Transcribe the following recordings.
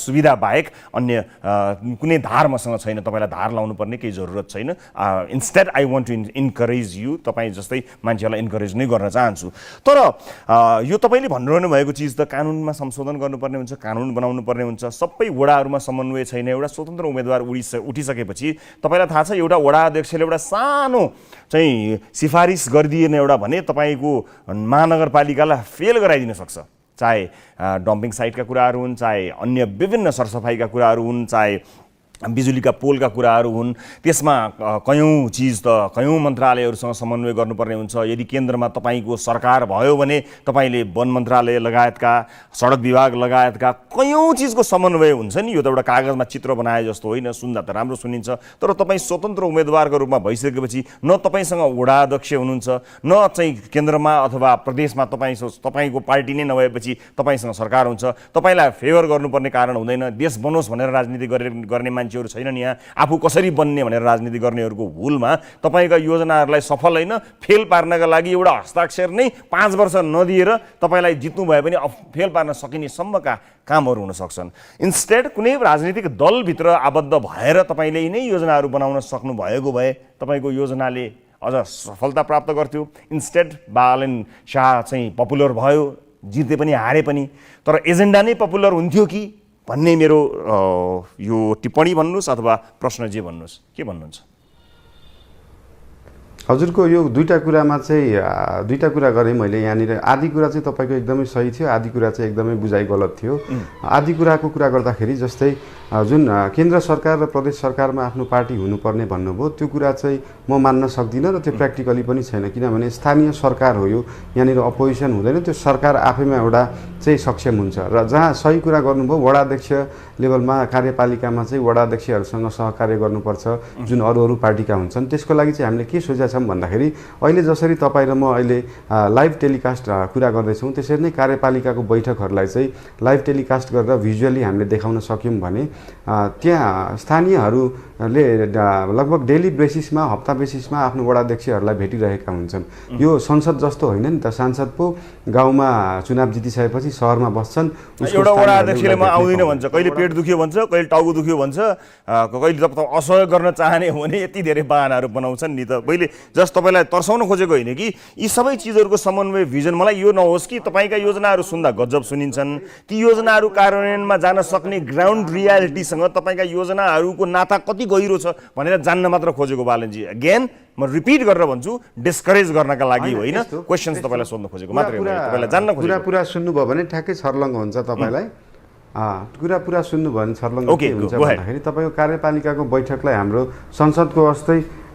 सुविधा बाहेक अन्य कुनै धार मसँग छैन, तपाईँलाई धार लाउनु पर्ने केही जरुरत छैन। Instead I want to encourage you, तपाईँ जस्तै मान्छेहरूलाई इन्करेज नै गर्न चाहन्छु। तर यो तपाईँले भनिरहनु भएको चिज त कानुनमा संशोधन गर्नुपर्ने हुन्छ, कानुन बनाउनु पर्ने हुन्छ। सबै वडाहरूमा समन्वय छैन। एउटा स्वतन्त्र उम्मेदवार उठिसकेपछि तपाईँलाई थाहा छ एउटा वडा अध्यक्षले एउटा सानो चाहिँ सिफारिस गरिदिएन एउटा भने तपाईँको महानगरपालिकालाई फेल गराइदिन सक्छ। चाहे डम्पिङ साइटका कुराहरू हुन्, चाहे अन्य विभिन्न सरसफाइका कुराहरू हुन्, चाहे बिजुलीका पोलका कुराहरू हुन्, त्यसमा कयौँ चिज त कयौँ मन्त्रालयहरूसँग समन्वय गर्नुपर्ने हुन्छ। यदि केन्द्रमा तपाईँको सरकार भयो भने तपाईँले वन मन्त्रालय लगायतका, सडक विभाग लगायतका कयौँ चिजको समन्वय हुन्छ नि। यो त एउटा कागजमा चित्र बनाए जस्तो होइन, सुन्दा त राम्रो सुनिन्छ। तर तपाईँ स्वतन्त्र उम्मेदवारको रूपमा भइसकेपछि न तपाईँसँग वडा अध्यक्ष हुनुहुन्छ, न चाहिँ केन्द्रमा अथवा प्रदेशमा तपाईँको पार्टी नै नभएपछि तपाईँसँग सरकार हुन्छ। तपाईँलाई फेभर गर्नुपर्ने कारण हुँदैन। देश बनोस् भनेर राजनीति गर्ने मान्छेहरू छैनन् यहाँ। आफू कसरी बन्ने भनेर राजनीति गर्नेहरूको भुलमा तपाईँका योजनाहरूलाई सफल होइन फेल पार्नका लागि एउटा हस्ताक्षर नै 5 वर्ष नदिएर तपाईँलाई जित्नु भए पनि फेल पार्न सकिने सम्मका कामहरू हुन सक्छन्। इन्स्टेड कुनै राजनीतिक दलभित्र आबद्ध भएर तपाईँले यिनै योजनाहरू बनाउन सक्नु भएको भए तपाईँको योजनाले अझ सफलता प्राप्त गर्थ्यो। इन्स्टेड बालन शाह चाहिँ पपुलर भयो, जिते पनि हारे पनि, तर एजेन्डा नै पपुलर हुन्थ्यो कि भन्ने मेरो यो टिप्पणी भन्नुहोस् अथवा प्रश्न जे भन्नुहोस्, के भन्नुहुन्छ? हजुरको यो दुईटा कुरामा चाहिँ दुईटा कुरा गरेँ मैले यहाँनिर। आदि कुरा चाहिँ तपाईँको एकदमै सही थियो, आदि कुरा चाहिँ एकदमै बुझाइ गलत थियो। आदि कुराको कुरा गर्दाखेरि जस्तै जुन केन्द्र सरकार र प्रदेश सरकारमा आफ्नो पार्टी हुनुपर्ने भन्नुभयो, त्यो कुरा चाहिँ म मान्न सक्दिनँ र त्यो प्र्याक्टिकली पनि छैन। किनभने स्थानीय सरकार हो यो, यहाँनिर अपोजिसन हुँदैन। त्यो सरकार आफैमा एउटा चाहिँ सक्षम हुन्छ। र जहाँ सही कुरा गर्नुभयो, वडा अध्यक्ष लेभलमा कार्यपालिकामा चाहिँ वडा अध्यक्षहरूसँग सहकार्य गर्नुपर्छ जुन अरू पार्टीका हुन्छन्। त्यसको लागि चाहिँ हामीले के सोचेका छौँ भन्दाखेरि अहिले जसरी तपाईँ र म अहिले लाइभ टेलिकास्ट कुरा गर्दैछौँ, त्यसरी नै कार्यपालिकाको बैठकहरूलाई चाहिँ लाइभ टेलिकास्ट गरेर भिजुअली हामीले देखाउन सक्यौँ भने त्यहाँ स्थानीयहरूले लगभग डेली बेसिसमा, हप्ता बेसिसमा आफ्नो वडा अध्यक्षहरूलाई भेटिरहेका हुन्छन्। यो संसद जस्तो होइन नि त। सांसद पो गाउँमा चुनाव जितिसकेपछि सहरमा बस्छन्। एउटा वडा अध्यक्षले म आउँदिनँ भन्छ, कहिले पेट दुख्यो भन्छ, कहिले टाउको दुख्यो भन्छ, कहिले असहयोग गर्न चाहने हो भने यति धेरै बहानाहरू बनाउँछन् नि त। मैले जस्ट तपाईँलाई तर्साउन खोजेको होइन कि यी सबै चिजहरूको समन्वय भिजन, मलाई यो नहोस् कि तपाईँका योजनाहरू सुन्दा गजब सुनिन्छन्, ती योजनाहरू कार्यान्वयनमा जान सक्ने ग्राउन्ड रियालिटीसँग तपाईँका योजनाहरूको नाता कति गहिरो छ भनेर जान्न मात्र खोजेको बालनजी। अगेन म रिपिट गरेर भन्छु, डिस्करेज गर्नका लागि होइन, क्वेसन्स तपाईँलाई सोध्न खोजेको मात्रै हो, तपाईँलाई जान्न खोजेको। कुरा सुन्नुभयो भने ठ्याक्कै छर्लङ्ग हुन्छ तपाईँलाई। कुरा पुरा सुन्नुभयो भने छर्लङ्ग के हुन्छ भन्दाखेरि तपाईँको कार्यपालिकाको बैठकलाई हाम्रो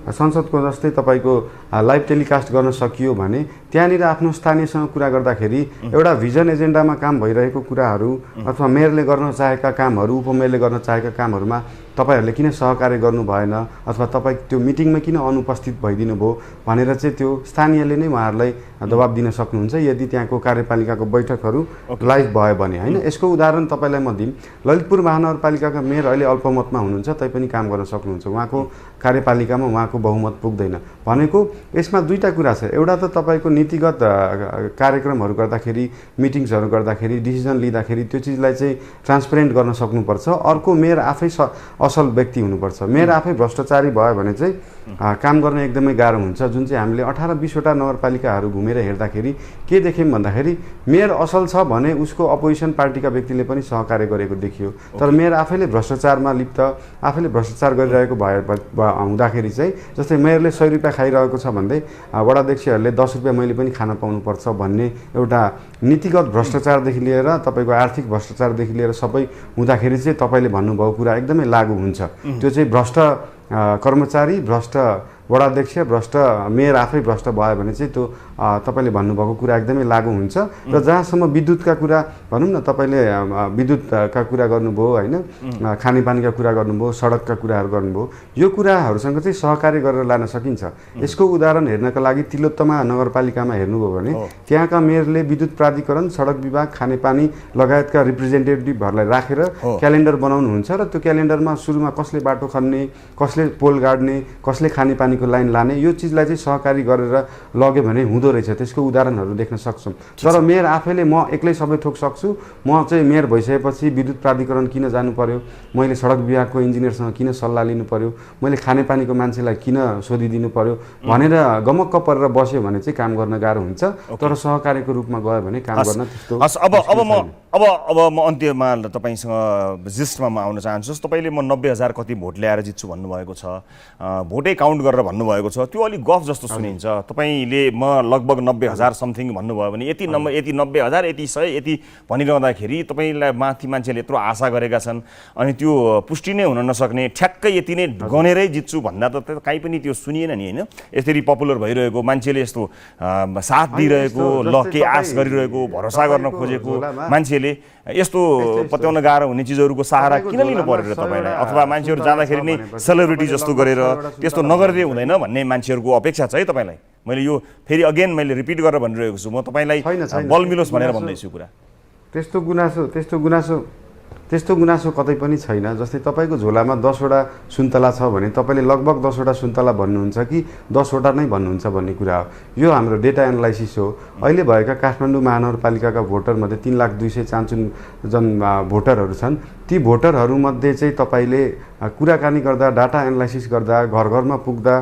संसदको जस्तै तपाईँको लाइभ टेलिकास्ट गर्न सकियो भने त्यहाँनिर आफ्नो स्थानीयसँग कुरा गर्दाखेरि एउटा भिजन एजेन्डामा काम भइरहेको कुराहरू अथवा मेयरले गर्न चाहेका कामहरू, उपमेयरले गर्न चाहेका कामहरूमा तपाईँहरूले किन सहकार्य गर्नु भएन अथवा तपाईँ त्यो मिटिङमा किन अनुपस्थित भइदिनु भयो भनेर चाहिँ त्यो स्थानीयले नै उहाँहरूलाई दबाब दिन सक्नुहुन्छ यदि त्यहाँको कार्यपालिकाको बैठकहरू लाइभ भयो भने होइन। यसको उदाहरण तपाईँलाई म दिउँ। ललितपुर महानगरपालिकाका मेयर अहिले अल्पमतमा हुनुहुन्छ, तैपनि काम गर्न सक्नुहुन्छ। उहाँको कार्यपालिकामा उहाँको बहुमत पुग्दैन भनेको यसमा दुईटा कुरा छ। एउटा त तपाईँको नीतिगत कार्यक्रमहरू गर्दाखेरि, मिटिङ्सहरू गर्दाखेरि, डिसिजन लिँदाखेरि त्यो चिजलाई चाहिँ ट्रान्सपेरेन्ट गर्न सक्नुपर्छ। अर्को मेयर आफै असल व्यक्ति हुनुपर्छ। मेयर आफै भ्रष्टाचारी भयो भने चाहिँ काम गर्न एकदमै गाह्रो हुन्छ। जुन चाहिँ हामीले 18-20 वटा नगरपालिकाहरू घुमेर हेर्दाखेरि के देख्यौँ भन्दाखेरि मेयर असल छ भने उसको अपोजिसन पार्टीका व्यक्तिले पनि सहकार्य गरेको देखियो। तर मेयर आफैले भ्रष्टाचारमा लिप्त, आफैले भ्रष्टाचार गरिरहेको हुँदाखेरि चाहिँ जस्तै मेयरले 100 रुपियाँ खाइरहेको छ भन्दै वडाध्यक्षहरूले 10 रुपियाँ मैले पनि खान पाउनुपर्छ भन्ने एउटा नीतिगत भ्रष्टाचारदेखि लिएर तपाईँको आर्थिक भ्रष्टाचारदेखि लिएर सबै हुँदाखेरि चाहिँ तपाईँले भन्नुभएको कुरा एकदमै लागु हुन्छ। त्यो चाहिँ भ्रष्ट कर्मचारी, भ्रष्ट वडाध्यक्ष, भ्रष्ट मेयर आफै भ्रष्ट भयो भने चाहिँ त्यो तपाईँले भन्नुभएको कुरा एकदमै लागु हुन्छ। र जहाँसम्म विद्युतका कुरा भनौँ न, तपाईँले विद्युतका कुरा गर्नुभयो होइन, खानेपानीका कुरा गर्नुभयो, सडकका कुराहरू गर्नुभयो, यो कुराहरूसँग चाहिँ सहकार्य गरेर लान सकिन्छ। यसको उदाहरण हेर्नका लागि तिलोत्तमा नगरपालिकामा हेर्नुभयो भने त्यहाँका मेयरले विद्युत प्राधिकरण, सडक विभाग, खानेपानी लगायतका रिप्रेजेन्टेटिभहरूलाई राखेर क्यालेन्डर बनाउनुहुन्छ र त्यो क्यालेन्डरमा सुरुमा कसले बाटो खन्ने, कसले पोल गाड्ने, कसले खानेपानी पानीको लाइन लाने यो चिजलाई चाहिँ सहकारी गरेर लग्यो भने हुँदो रहेछ। त्यसको उदाहरणहरू देख्न सक्छौँ। तर मेयर आफैले म एक्लै सबै थोक सक्छु, म चाहिँ मेयर भइसकेपछि विद्युत प्राधिकरण किन जानु पर्यो, मैले सडक विभागको इन्जिनियरसँग किन सल्लाह लिनु पर्यो, मैले खानेपानीको मान्छेलाई किन सोधिदिनु पर्यो भनेर गमक्क परेर बस्यो भने चाहिँ काम गर्न गाह्रो हुन्छ। तर सहकारीको रूपमा गयो भने काम गर्न त्यस्तो अब म अन्त्यमा तपाईँसँग जिस्टमा म आउन चाहन्छु। तपाईँले म 90,000 कति भोट ल्याएर जित्छु भन्नुभएको छ, भोटै काउन्ट गरेर भन्नुभएको छ, त्यो अलिक गफ जस्तो सुनिन्छ। तपाईँले म लगभग 90,000 समथिङ भन्नुभयो भने यति 90,000 यति 100 यति भनिरहँदाखेरि तपाईँलाई माथि मान्छेले यत्रो आशा गरेका छन्, अनि त्यो पुष्टि नै हुन नसक्ने ठ्याक्कै यति नै गनेरै जित्छु भन्दा त काहीँ पनि त्यो सुनिएन नि होइन। यसरी पपुलर भइरहेको मान्छेले यस्तो साथ दिइरहेको, ल के आश गरिरहेको, भरोसा गर्न खोजेको मान्छेले यस्तो पत्याउन गाह्रो हुने चिजहरूको सहारा किन लिनु पर्यो र तपाईँलाई? अथवा मान्छेहरू जाँदाखेरि नै सेलिब्रिटी जस्तो गरेर त्यस्तो नगरिदिए हुँदैन भन्ने मान्छेहरूको अपेक्षा छ है तपाईँलाई? मैले यो फेरि अगेन मैले रिपिट गरेर भनिरहेको छु, म तपाईँलाई बल मिलोस् भनेर भन्दैछु कुरा। त्यस्तो गुनासो कतै पनि छैन। जस्तै तपाईँको झोलामा 10वटा सुन्तला छ भने तपाईँले लगभग 10वटा सुन्तला भन्नुहुन्छ कि 10वटा नै भन्नुहुन्छ भन्ने कुरा हो। यो हाम्रो डेटा एनालाइसिस हो। अहिले भएका काठमाडौँ महानगरपालिकाका भोटरमध्ये 3,02,94 जन भोटरहरू छन्। ती भोटरहरूमध्ये चाहिँ तपाईँले कुराकानी गर्दा, डाटा एनालाइसिस गर्दा, घर घरमा पुग्दा